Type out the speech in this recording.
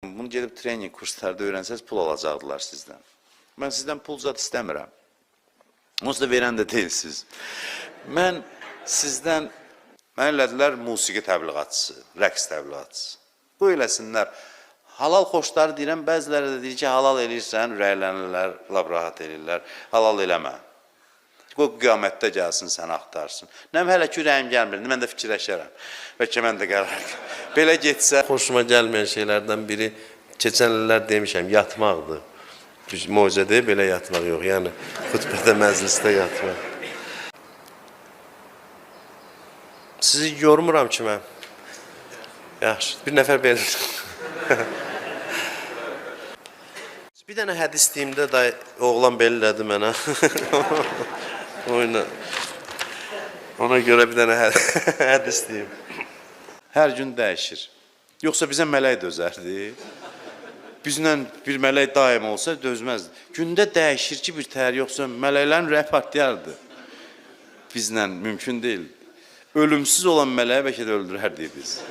Bunu gedib trening kurslarda öyrənsəz pul alacaqdılar sizdən. Mən sizdən pul zat istəmirəm. Onsuz da verən də deyilsiniz. Mən sizdən, mən elədilər musiqi təbliğatçısı, rəqs təbliğatçısı. Bu eləsinlər. Halal xoşları deyirəm, bəziləri də deyir ki, halal eləyirsən, ürəklənirlər, lab rahat eləyirlər, halal eləmə. Bu qiyamətdə gəlsin, səni axtarsın. Nəm hələ ki, ürəyim gəlmir, mən də fikirləşərəm. Bəlkə mən də qərar. Belə getsə... Xoşuma gəlməyən şeylərdən biri, keçən illər demişəm, yatmaqdır. Moizə deyil, belə yatmaq yox, yəni xütbədə, məclisdə yatmaq. Sizi yormuram ki, mən. Yaxşı, bir nəfər verir. Bir dənə hədis deyimdə da oğlan belə elədi mənə. Ona görə bir dənə hədis deyim. Hər gün dəyişir. Yoxsa bizə mələk dözərdi. Bizlə bir mələk daim olsa dözməzdi. Gündə dəyişir ki, bir təhər yoxsa mələklərin ürəyi partlayardı. Bizlə mümkün deyil. Ölümsüz olan mələyə bəlkə də öldürərdik biz.